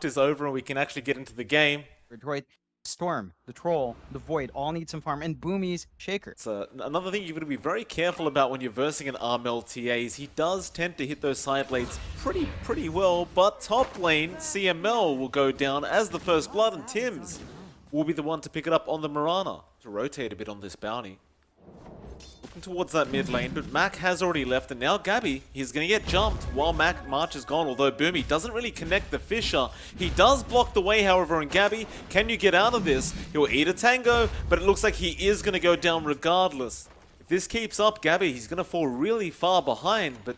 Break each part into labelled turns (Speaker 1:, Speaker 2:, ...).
Speaker 1: draft is over and we can actually get into the game.
Speaker 2: Adroit, Storm, the Troll, the Void all need some farm, and Boomy's Shaker.
Speaker 1: So another thing you've got to be very careful about when you're versing an Armel TA is he does tend to hit those side blades pretty well, but top lane, CML will go down as the first blood, and Tims will be the one to pick it up on the Mirana to rotate a bit on this bounty. Looking towards that mid lane, but Mac has already left, and now Gabby, he's going to get jumped while March is gone, although Boomy doesn't really connect the Fisher. He does block the way, however, and Gabby, can you get out of this? He'll eat a tango, but it looks like he is going to go down regardless. If this keeps up, Gabby, he's going to fall really far behind, but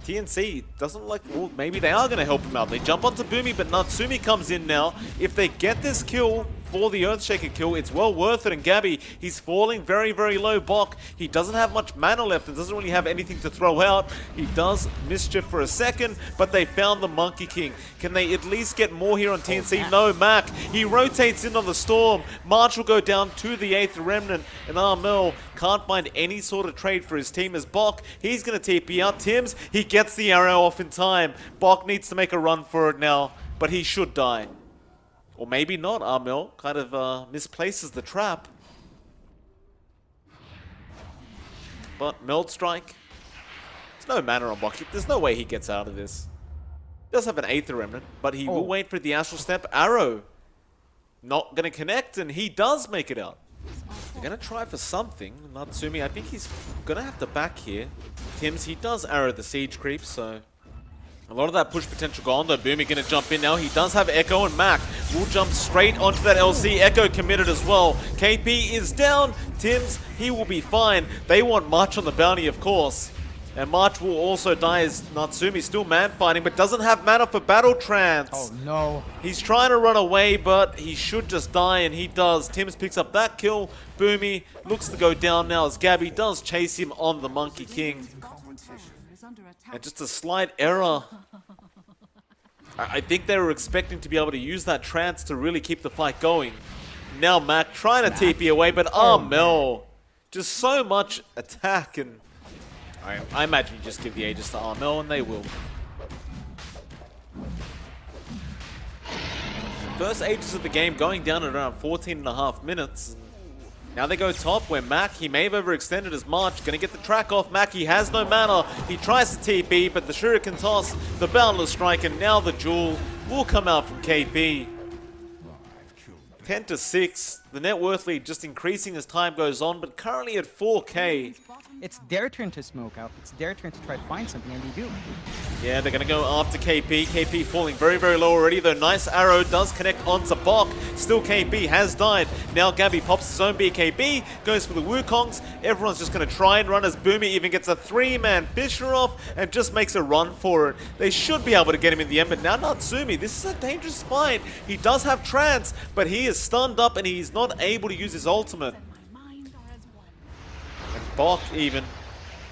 Speaker 1: TNC doesn't like, well, maybe they are going to help him out. They jump onto Boomy, but Natsumi comes in now. If they get this kill for the Earthshaker kill, it's well worth it. And Gabby, he's falling very low Bok. He doesn't have much mana left and doesn't really have anything to throw out. He does mischief for a second, but they found the Monkey King. Can they at least get more here on TNC? No, Mac. He rotates in on the Storm. March will go down to the 8th Remnant, and Armel can't find any sort of trade for his team as Bok. He's going to TP out. Tims, he gets the arrow off in time. Bok needs to make a run for it now, but he should die. Or maybe not. Armel kind of misplaces the trap. But Meld Strike. There's no mana on Bok. There's no way he gets out of this. He does have an 8th Remnant, but he will wait for the Astral Step. Arrow not going to connect, and he does make it out. They're going to try for something. Natsumi, I think he's going to have to back here. Tims, he does arrow the siege creep, so a lot of that push potential gone, though. Boomy going to jump in now. He does have Echo, and Mac will jump straight onto that LC. Echo committed as well. KP is down. Tims, he will be fine. They want March on the bounty, of course. And March will also die as Natsumi still man fighting, but doesn't have mana for Battle Trance.
Speaker 2: Oh no.
Speaker 1: He's trying to run away, but he should just die, and he does. Tims picks up that kill. Boomy looks to go down now as Gabby does chase him on the Monkey King. And just a slight error. I think they were expecting to be able to use that trance to really keep the fight going. Now Mac trying to TP away, but Armel, just so much attack, and I imagine you just give the Aegis to Armel and they will. First Aegis of the game going down at around 14.5 minutes. Now they go top where Mac, he may have overextended as March. Gonna get the track off. Mac, he has no mana. He tries to TP, but the Shuriken toss, the Boundless Strike, and now the Jewel will come out from KP. 10-6. The net worth lead just increasing as time goes on, but currently at 4k.
Speaker 2: It's their turn to smoke out. It's their turn to try to find something, and they do.
Speaker 1: Yeah, they're going to go after KP. KP falling very low already, though. Nice arrow does connect onto Bok. Still KP has died. Now Gabby pops his own BKB, goes for the Wukongs. Everyone's just going to try and run as Boomy even gets a 3-man Fisher off and just makes a run for it. They should be able to get him in the end, but now Natsumi, this is a dangerous fight. He does have trance, but he is stunned up and he's not able to use his ultimate. And Bok even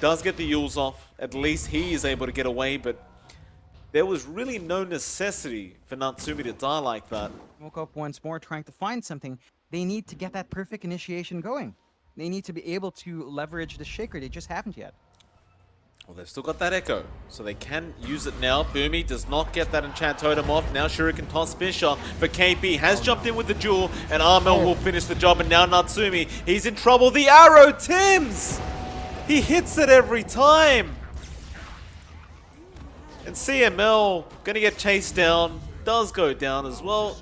Speaker 1: does get the Yules off. At least he is able to get away, but there was really no necessity for Natsumi to die like that.
Speaker 2: Woke up once more trying to find something. They need to get that perfect initiation going. They need to be able to leverage the Shaker. They just haven't yet.
Speaker 1: Well, they've still got that Echo, so they can use it now. Boomy does not get that Enchant Totem off. Now Shuriken toss Fisher, but KP has jumped in with the Jewel, and Armel will finish the job, and now Natsumi, he's in trouble. The arrow, Tims! He hits it every time! And CML, gonna get chased down, does go down as well.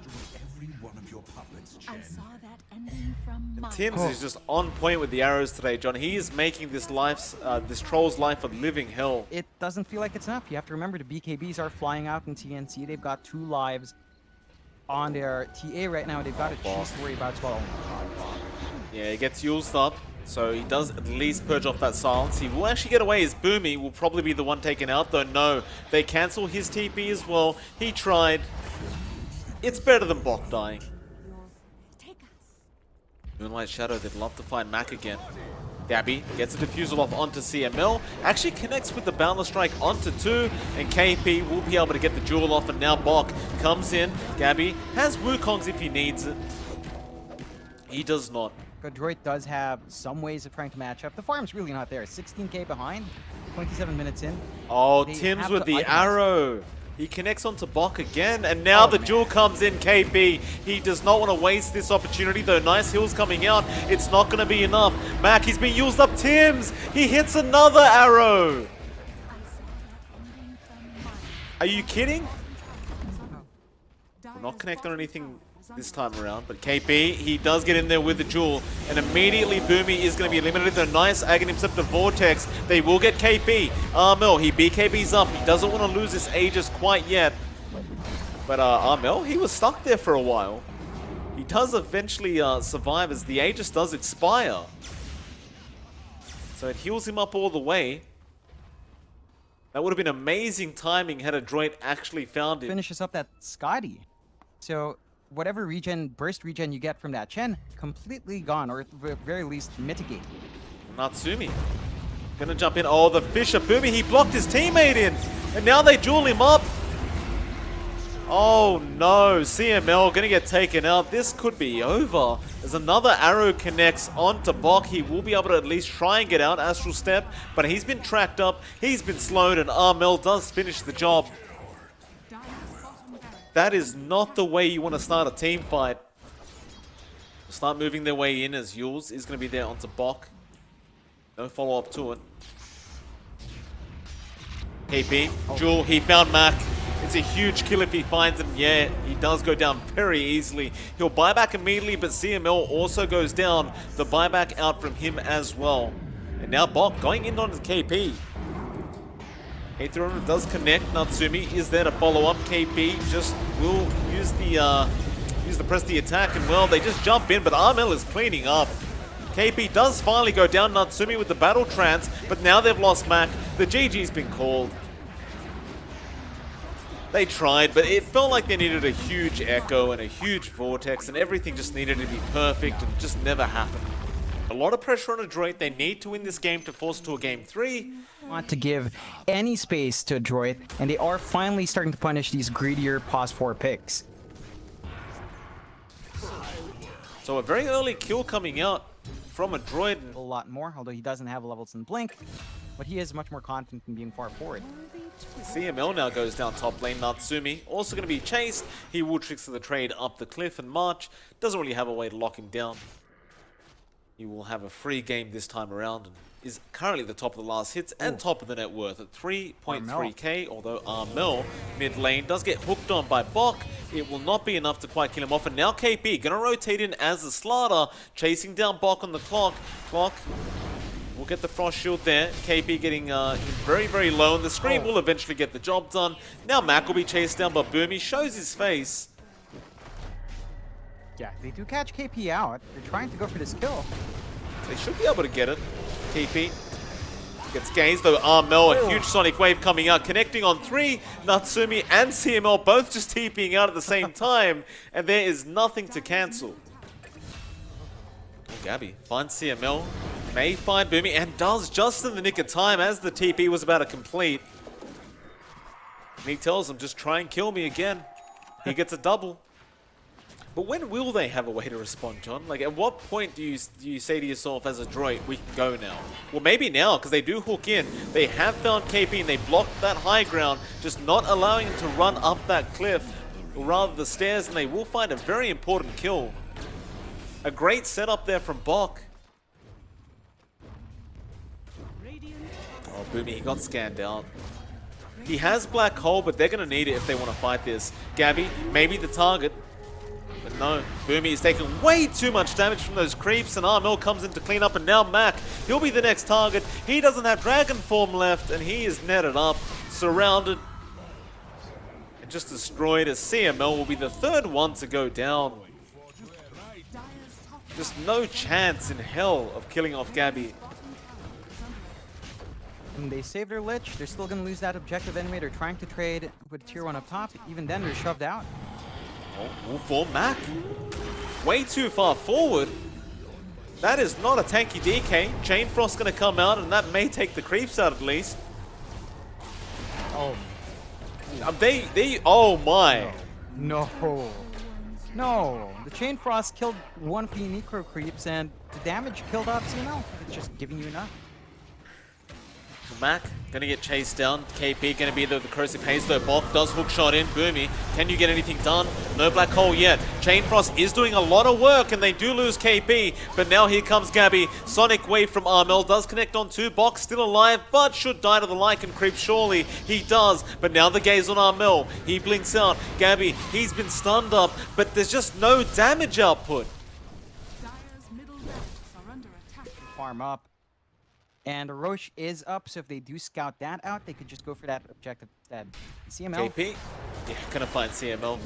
Speaker 1: And Tims is just on point with the arrows today, John. He is making this troll's life a living hell.
Speaker 2: It doesn't feel like it's enough. You have to remember the BKBs are flying out in TNC. They've got 2 lives on their TA right now. They've got a chase to worry about as well.
Speaker 1: Yeah, he gets Yules up, so he does at least purge off that silence. He will actually get away as Boomy will probably be the one taken out, though no. They cancel his TP as well. He tried. It's better than Bok dying. Moonlight Shadow, they'd love to find Mac again. Gabby gets a diffusal off onto CML, actually connects with the Boundless Strike onto 2, and KP will be able to get the Jewel off, and now Bok comes in. Gabby has Wukongs if he needs it. He does not.
Speaker 2: Adroit does have some ways of trying to match up. The farm's really not there. 16k behind, 27 minutes in.
Speaker 1: Oh, Tims with the arrow. He connects onto Bok again, and now the duel comes in, KP. He does not want to waste this opportunity, though. Nice hills coming out. It's not going to be enough. Mac, he's being used up. Tims, he hits another arrow. Are you kidding? We're not connecting on anything this time around, but KP, he does get in there with the jewel, and immediately Boomy is going to be eliminated. The nice Aghanim Scepter Vortex. They will get KP. Armel, he BKBs up. He doesn't want to lose his Aegis quite yet. But Armel, he was stuck there for a while. He does eventually survive as the Aegis does expire. So it heals him up all the way. That would have been amazing timing had Adroit actually found him.
Speaker 2: Finishes up that Scotty. So whatever regen, burst regen you get from that Chen, completely gone, or at the very least mitigated.
Speaker 1: Natsumi gonna jump in. Oh, the Fisher Boomy, he blocked his teammate in, and now they duel him up. Oh no, CML gonna get taken out. This could be over. As another arrow connects onto Bok, he will be able to at least try and get out Astral Step, but he's been tracked up, he's been slowed, and Armel does finish the job. That is not the way you want to start a team fight. Start moving their way in as Yules is going to be there onto Bok. No follow-up to it. KP, Jewel, he found Mac. It's a huge kill if he finds him. Yeah, he does go down very easily. He'll buy back immediately, but CML also goes down. The buyback out from him as well. And now Bok going in on the KP. A300 does connect. Natsumi is there to follow up. KP just will use the press the attack, and well, they just jump in, but Armel is cleaning up. KP does finally go down Natsumi with the battle trance, but now they've lost Mac. The GG's been called. They tried, but it felt like they needed a huge echo and a huge vortex, and everything just needed to be perfect, and it just never happened. A lot of pressure on Adroit. They need to win this game to force to a game 3.
Speaker 2: Want to give any space to Adroit, and they are finally starting to punish these greedier pos 4 picks.
Speaker 1: So a very early kill coming out from Adroit.
Speaker 2: A lot more, although he doesn't have levels in Blink, but he is much more confident in being far forward.
Speaker 1: CML now goes down top lane. Natsumi also going to be chased. He will tricks to the trade up the cliff and march. Doesn't really have a way to lock him down. He will have a free game this time around and is currently the top of the last hits and top of the net worth at 3.3k, although Armel mid lane does get hooked on by Bok. It will not be enough to quite kill him off, and now KP gonna rotate in as the Slaughter, chasing down Bok on the clock. Bok will get the Frost Shield there. KP getting very, very low, and the Scream will eventually get the job done. Now Mac will be chased down, but Boomy shows his face.
Speaker 2: Yeah, they do catch KP out. They're trying to go for this kill.
Speaker 1: They should be able to get it. KP gets gazed, though Armel, a huge Sonic Wave coming out, connecting on 3. Natsumi and CML both just TPing out at the same time, and there is nothing to cancel. Gabby finds CML, may find Boomy, and does just in the nick of time as the TP was about to complete. And he tells him, just try and kill me again. He gets a double. But when will they have a way to respond, John? Like, at what point do you say to yourself as Adroit, we can go now? Well, maybe now, because they do hook in. They have found KP and they blocked that high ground, just not allowing him to run up that cliff, or rather the stairs, and they will find a very important kill. A great setup there from Bok. Oh, Boomy, he got scanned out. He has Black Hole, but they're going to need it if they want to fight this. Gabby, maybe the target. But no, Boomy is taking way too much damage from those creeps, and Armel comes in to clean up, and now Mac, he'll be the next target. He doesn't have Dragon Form left, and he is netted up, surrounded, and just destroyed, as CML will be the third one to go down. Just no chance in hell of killing off Gabby.
Speaker 2: And they save their Lich. They're still going to lose that objective anyway. They're trying to trade with tier 1 up top. Even then, they're shoved out.
Speaker 1: Oh, for Mac. Way too far forward. That is not a tanky DK. Chain Frost going to come out, and that may take the creeps out at least.
Speaker 2: Oh.
Speaker 1: Oh my.
Speaker 2: No. No. The Chain Frost killed one of the Necro creeps, and the damage killed off CML. It's just giving you enough.
Speaker 1: Mac gonna get chased down. KP gonna be the corrosive haze though. Bok does hook shot in. Boomy, can you get anything done? No black hole yet. Chain Frost is doing a lot of work and they do lose KP. But now here comes Gabby. Sonic wave from Armel does connect on two. Bok still alive, but should die to the Lycan creep. Surely he does. But now the gaze on Armel. He blinks out. Gabby, he's been stunned up, but there's just no damage output.
Speaker 2: Farm up. And Roche is up, so if they do scout that out, they could just go for that objective instead. CML.
Speaker 1: KP? Yeah, gonna find CML.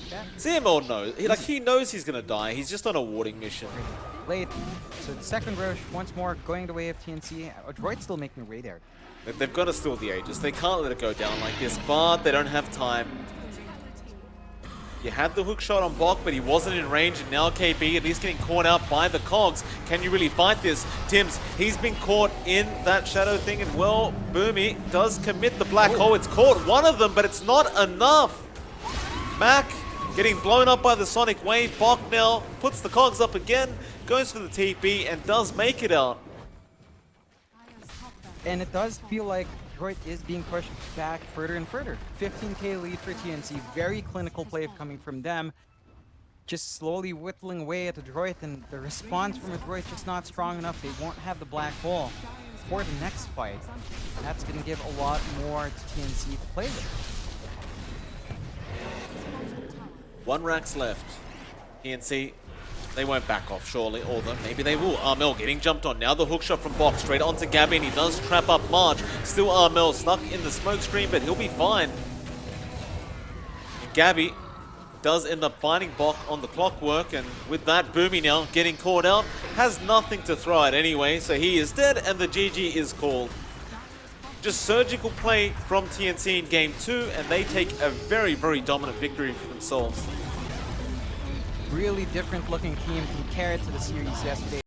Speaker 2: Yeah.
Speaker 1: CML knows. He knows he's gonna die. He's just on a warding mission.
Speaker 2: Late. So the second Roche, once more, going the way of TNC. Adroit still making a way there.
Speaker 1: They've got to steal the Aegis. They can't let it go down like this, but they don't have time. You had the hook shot on Bok, but he wasn't in range, and now KB at least getting caught out by the cogs. Can you really fight this? Tims, he's been caught in that shadow thing, and well, Boomy does commit the black hole. It's caught one of them, but it's not enough. Mac getting blown up by the sonic wave. Bok now puts the cogs up again, goes for the TP, and does make it out.
Speaker 2: And it does feel like Adroit is being pushed back further and further. 15k lead for TNC. Very clinical play coming from them. Just slowly whittling away at Adroit, and the response from Adroit just not strong enough. They won't have the black hole for the next fight. That's going to give a lot more to TNC to play with.
Speaker 1: One Rax left. TNC, they won't back off, surely. Or maybe they will. Armel getting jumped on. Now the hookshot from Bok straight onto Gabby, and he does trap up March. Still Armel stuck in the smoke screen, but he'll be fine. And Gabby does end up finding Bok on the clockwork, and with that, Boomy now getting caught out. Has nothing to throw at anyway, so he is dead, and the GG is called. Just surgical play from TNC in Game 2, and they take a very, very dominant victory for themselves.
Speaker 2: Really different looking team compared to the series yesterday.